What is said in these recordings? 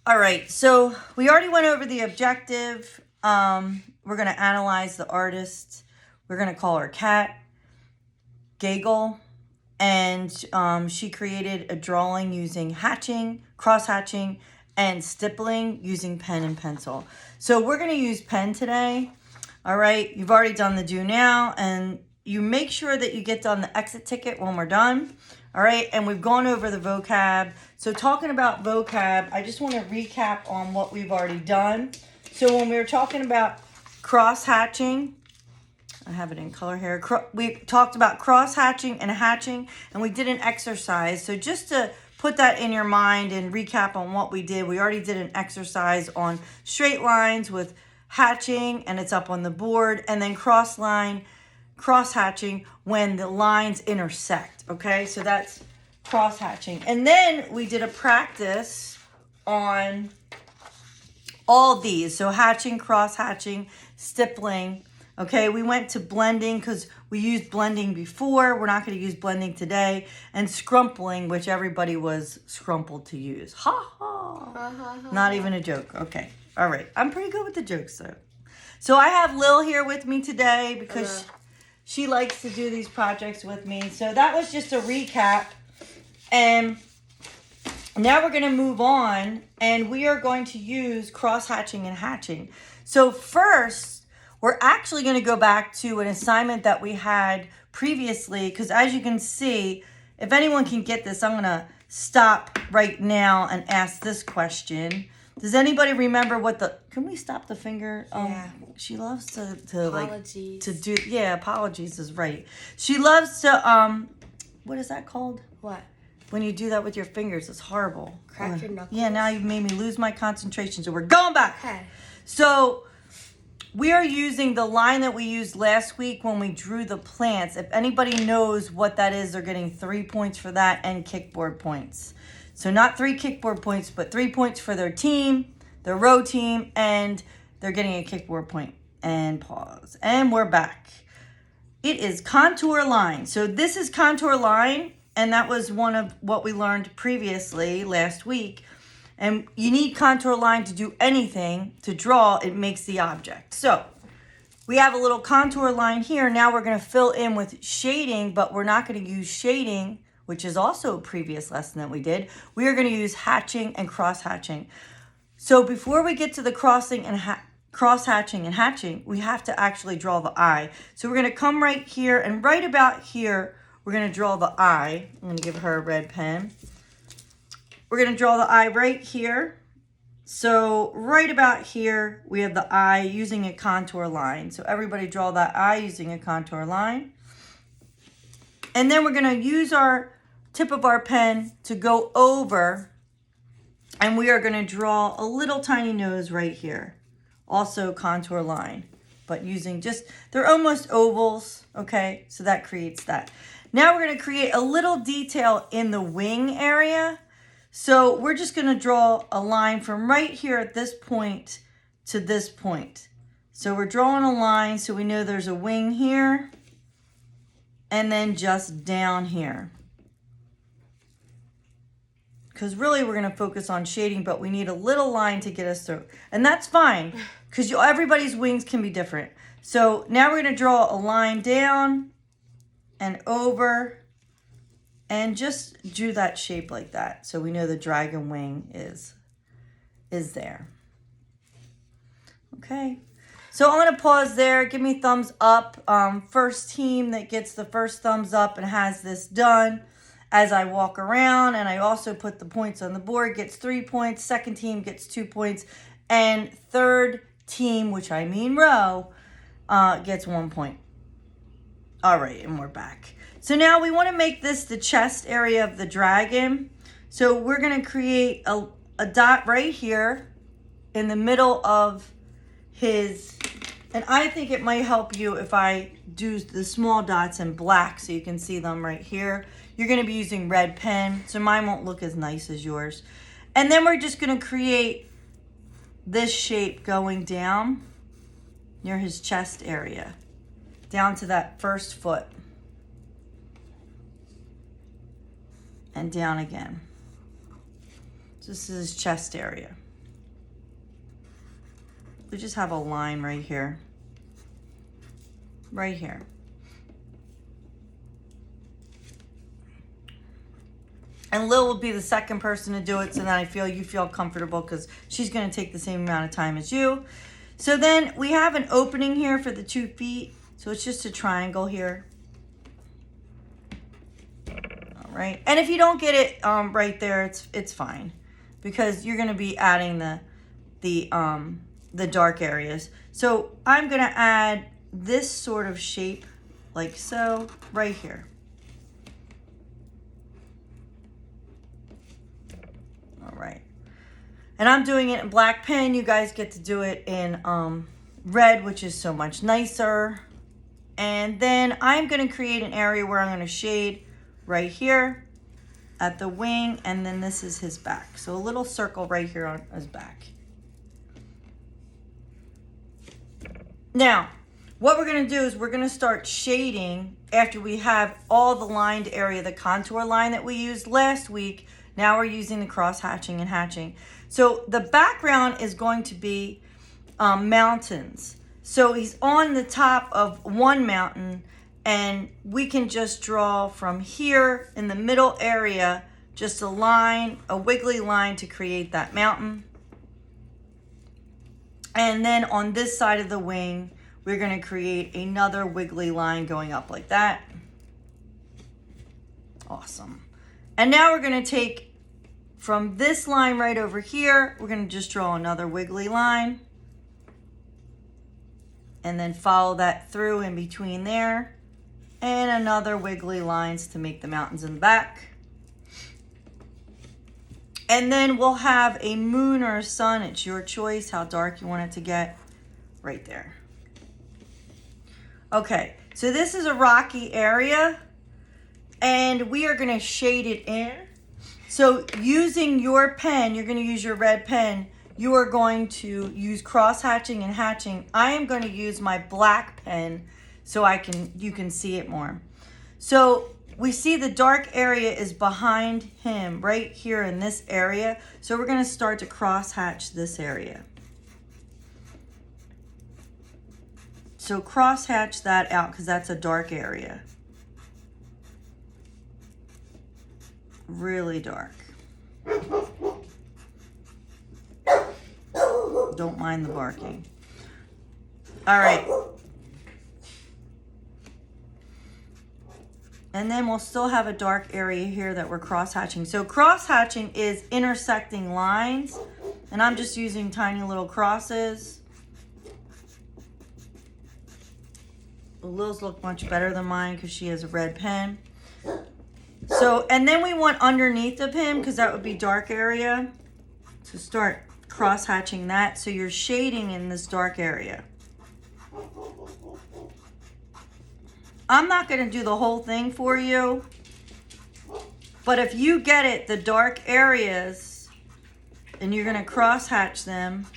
All right, so we already went over the objective. We're going to analyze the artist. We're going to call her Kat Gagel. And she created a drawing using hatching, cross-hatching, and stippling using pen and pencil. So we're going to use pen today. All right, you've already done the do now, and you make sure that you get done the exit ticket when we're done. All right, and we've gone over the vocab. So talking about vocab, I just want to recap on what we've already done. So when we were talking about cross-hatching, I have it in color here. We talked about cross-hatching and hatching, and we did an exercise. So just to put that in your mind and recap on what we did, we already did an exercise on straight lines with hatching, and it's up on the board, and then cross-hatching when the lines intersect, okay? So that's cross-hatching. And then we did a practice on all these. So hatching, cross-hatching, stippling. Okay, we went to blending because we used blending before. We're not going to use blending today. And scrumpling, which everybody was scrumpled to use. Ha ha. Not even a joke. Okay, all right. I'm pretty good with the jokes though. So I have Lil here with me today because she likes to do these projects with me. So that was just a recap. And now we're going to move on, and we are going to use cross-hatching and hatching. So first, we're actually going to go back to an assignment that we had previously, because as you can see, if anyone can get this, I'm going to stop right now and ask this question. Does anybody remember what can we stop the finger? Yeah. She loves to Apologies. to do, apologies is right. She loves to, what is that called? What? When you do that with your fingers, it's horrible. Crack your knuckles. Yeah, now you've made me lose my concentration, so we're going back. Okay. So we are using the line that we used last week when we drew the plants. If anybody knows what that is, they're getting 3 points for that and kickboard points. So not 3 kickboard points, but 3 points for their team, their row team, and they're getting a kickboard point. And pause. And we're back. It is contour line. So this is contour line, and that was one of what we learned previously last week. And you need contour line to do anything. To draw, it makes the object. So we have a little contour line here. Now we're going to fill in with shading, but we're not going to use shading, which is also a previous lesson that we did. We are going to use hatching and cross-hatching. So before we get to the cross-hatching and hatching, we have to actually draw the eye. So we're going to come right here, and right about here, we're going to draw the eye. I'm going to give her a red pen. We're going to draw the eye right here. So right about here, we have the eye using a contour line. So everybody draw that eye using a contour line. And then we're going to use our tip of our pen to go over, and we are going to draw a little tiny nose right here. Also contour line, but using they're almost ovals, okay? So that creates that. Now we're going to create a little detail in the wing area. So we're just going to draw a line from right here at this point to this point. So we're drawing a line so we know there's a wing here, and then just down here. Because really we're going to focus on shading, but we need a little line to get us through. And that's fine, because everybody's wings can be different. So now we're going to draw a line down and over, and just do that shape like that. So we know the dragon wing is there. Okay. So I'm going to pause there. Give me thumbs up. First team that gets the first thumbs up and has this done as I walk around, and I also put the points on the board, gets 3 points. Second team gets 2 points. And third team, which I mean row, gets 1 point. All right, and we're back. So now we want to make this the chest area of the dragon. So we're going to create a dot right here in the middle of his, and I think it might help you if I do the small dots in black so you can see them right here. You're going to be using red pen, so mine won't look as nice as yours. And then we're just going to create this shape going down near his chest area, down to that first foot. And down again. So this is his chest area. we just have a line right here. Right here. And Lil will be the second person to do it, so that you feel comfortable because she's going to take the same amount of time as you. So then we have an opening here for the 2 feet. So it's just a triangle here. All right. And if you don't get it right there, it's fine, because you're going to be adding the dark areas. So I'm going to add this sort of shape like so right here. All right. And I'm doing it in black pen. You guys get to do it in red, which is so much nicer. And then I'm going to create an area where I'm going to shade right here at the wing. And then this is his back. So a little circle right here on his back. Now, what we're going to do is we're going to start shading after we have all the lined area, the contour line that we used last week. Now we're using the cross hatching and hatching. So the background is going to be mountains. So he's on the top of one mountain, and we can just draw from here in the middle area, just a line, a wiggly line to create that mountain. And then on this side of the wing, we're going to create another wiggly line going up like that. Awesome. And now we're going to take from this line right over here, we're going to just draw another wiggly line. And then follow that through in between there. And another wiggly lines to make the mountains in the back. And then we'll have a moon or a sun. It's your choice how dark you want it to get right there. Okay, so this is a rocky area, and we are going to shade it in. So using your pen, you're going to use your red pen. You are going to use cross hatching and hatching. I am going to use my black pen so you can see it more. So we see the dark area is behind him right here in this area. So we're going to start to cross hatch this area. So cross hatch that out because that's a dark area. Really dark. Don't mind the barking. All right. And then we'll still have a dark area here that we're cross hatching. So cross hatching is intersecting lines, and I'm just using tiny little crosses. Lil's look much better than mine because she has a red pen. So, and then we want underneath of him, because that would be dark area. So start cross hatching that. So you're shading in this dark area. I'm not going to do the whole thing for you. But if you get it, the dark areas, and you're going to cross hatch them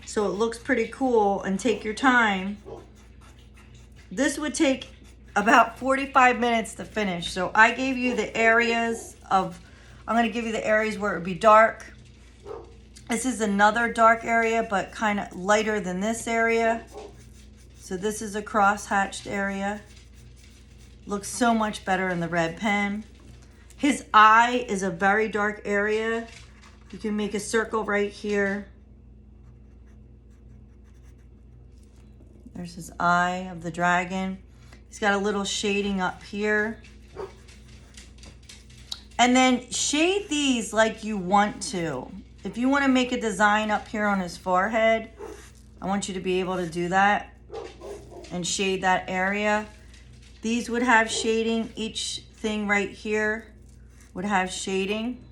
so it looks pretty cool, and take your time. This would take about 45 minutes to finish. So I gave you the areas of, I'm going to give you the areas where it would be dark. This is another dark area, but kind of lighter than this area. So this is a cross-hatched area. Looks so much better in the red pen. His eye is a very dark area. You can make a circle right here. There's his eye of the dragon. He's got a little shading up here. And then shade these like you want to. If you want to make a design up here on his forehead, I want you to be able to do that and shade that area. These would have shading. Each thing right here would have shading.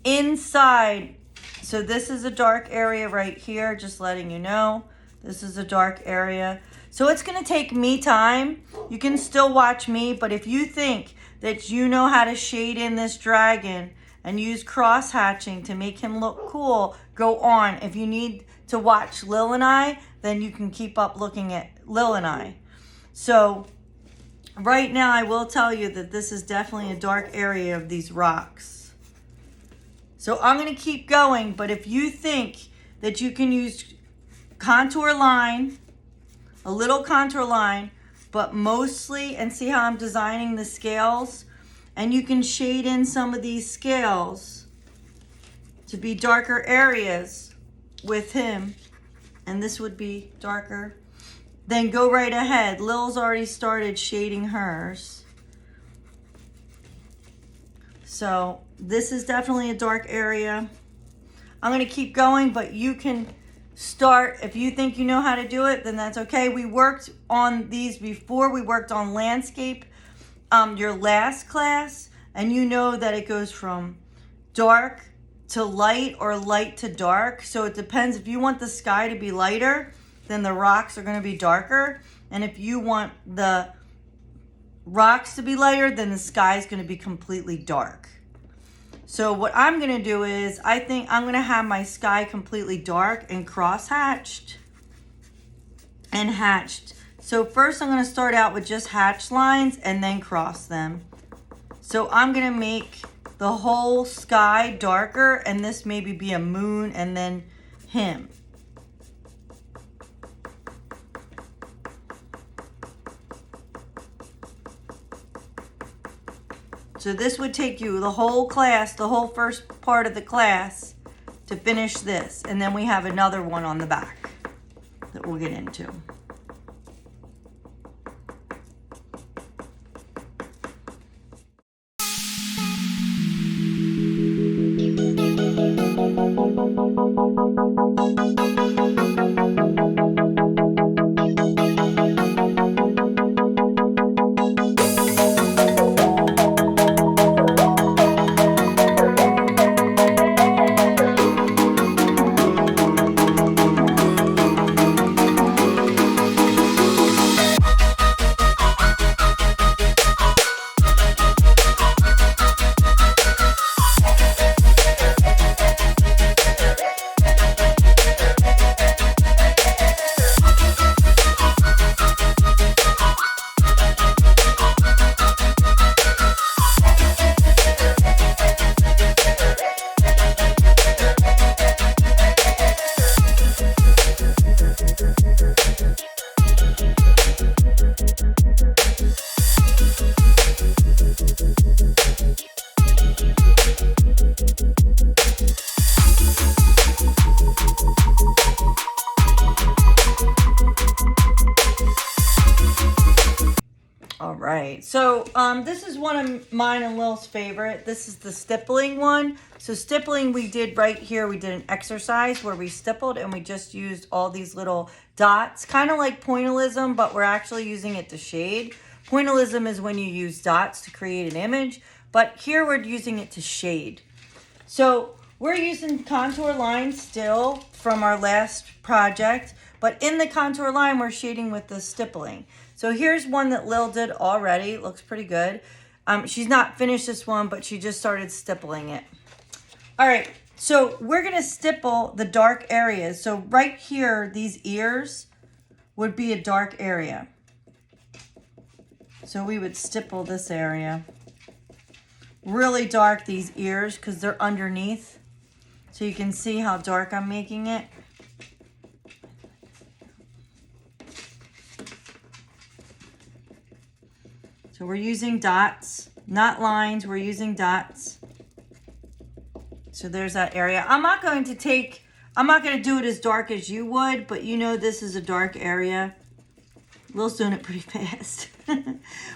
Inside, so this is a dark area right here, just letting you know. This is a dark area. So it's going to take me time. You can still watch me, but if you think that you know how to shade in this dragon and use cross hatching to make him look cool, go on. If you need to watch Lil and I, then you can keep up looking at Lil and I. So right now I will tell you that this is definitely a dark area of these rocks. So I'm going to keep going, but if you think that you can use contour line, a little contour line, but mostly, and see how I'm designing the scales, and you can shade in some of these scales to be darker areas with him, and this would be darker, then go right ahead. Lil's already started shading hers. So this is definitely a dark area. I'm gonna keep going, but you can start, if you think you know how to do it, then that's okay. We worked on these before. We worked on landscape, your last class, and you know that it goes from dark to light or light to dark. So it depends. If you want the sky to be lighter, then the rocks are going to be darker. And if you want the rocks to be lighter, then the sky is going to be completely dark. So what I'm going to do is, I think I'm going to have my sky completely dark and cross hatched and hatched. So first I'm going to start out with just hatched lines and then cross them. So I'm going to make the whole sky darker, and this maybe be a moon and then him. So this would take you the whole class, the whole first part of the class to finish this. And then we have another one on the back that we'll get into. So this is one of mine and Lil's favorite. This is the stippling one. So stippling we did right here. We did an exercise where we stippled and we just used all these little dots, kind of like pointillism, but we're actually using it to shade. Pointillism is when you use dots to create an image, but here we're using it to shade. So we're using contour lines still from our last project, but in the contour line, we're shading with the stippling. So here's one that Lil did already. It looks pretty good. She's not finished this one, but she just started stippling it. All right, so we're gonna stipple the dark areas. So right here, these ears would be a dark area. So we would stipple this area. Really dark, these ears, because they're underneath. So you can see how dark I'm making it. So we're using dots, not lines, we're using dots. So there's that area. I'm not going to do it as dark as you would, but you know this is a dark area. Lil's doing it pretty fast.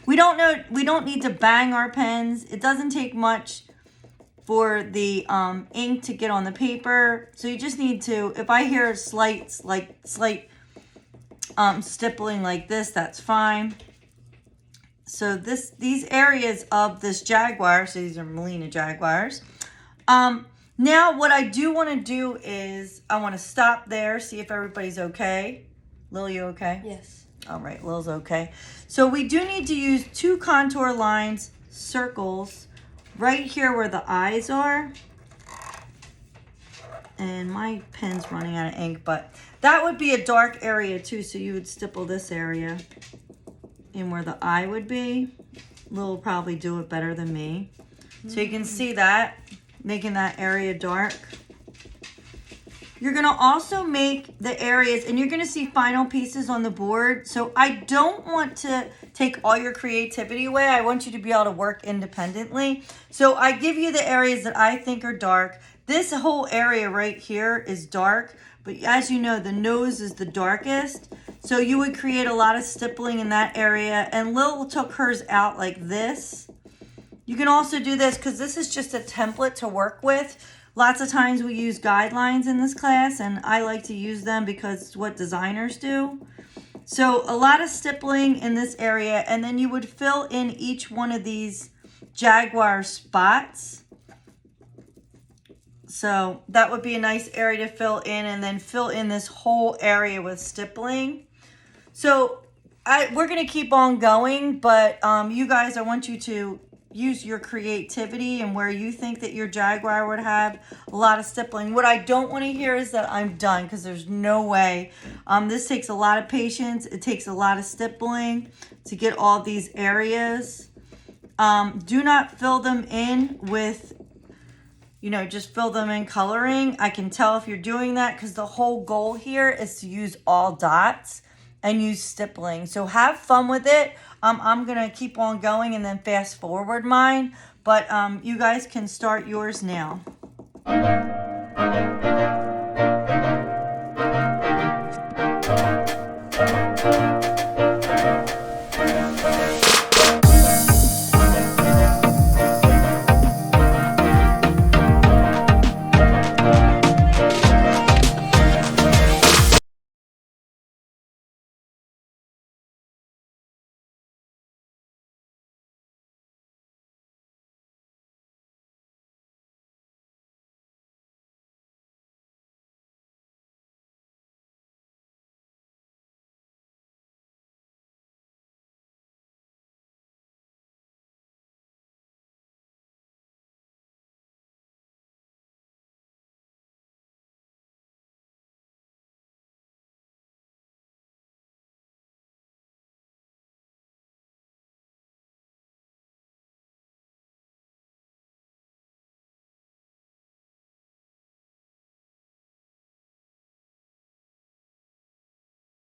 We don't need to bang our pens. It doesn't take much for the ink to get on the paper. So you just need to, if I hear slight stippling like this, that's fine. So these areas of this jaguar, so these are Melina jaguars. Now what I do want to do is I want to stop there, see if everybody's okay. Lil, you okay? Yes. All right, Lil's okay. So we do need to use 2 contour lines, circles, right here where the eyes are. And my pen's running out of ink, but that would be a dark area too, so you would stipple this area in where the eye would be. Lil will probably do it better than me. So you can see that. making that area dark. You're gonna also make the areas, and you're gonna see final pieces on the board. So I don't want to take all your creativity away. I want you to be able to work independently. So I give you the areas that I think are dark. This whole area right here is dark, but as you know, the nose is the darkest. So you would create a lot of stippling in that area, and Lil took hers out like this. You can also do this because this is just a template to work with. Lots of times we use guidelines in this class, and I like to use them because it's what designers do. So a lot of stippling in this area, and then you would fill in each one of these jaguar spots. So that would be a nice area to fill in, and then fill in this whole area with stippling. So we're going to keep on going, but you guys, I want you to use your creativity and where you think that your jaguar would have a lot of stippling. What I don't want to hear is that I'm done, because there's no way. This takes a lot of patience. It takes a lot of stippling to get all these areas. Do not fill them in with, just fill them in coloring. I can tell if you're doing that because the whole goal here is to use all dots and use stippling. So have fun with it. I'm going to keep on going and then fast forward mine. But you guys can start yours now.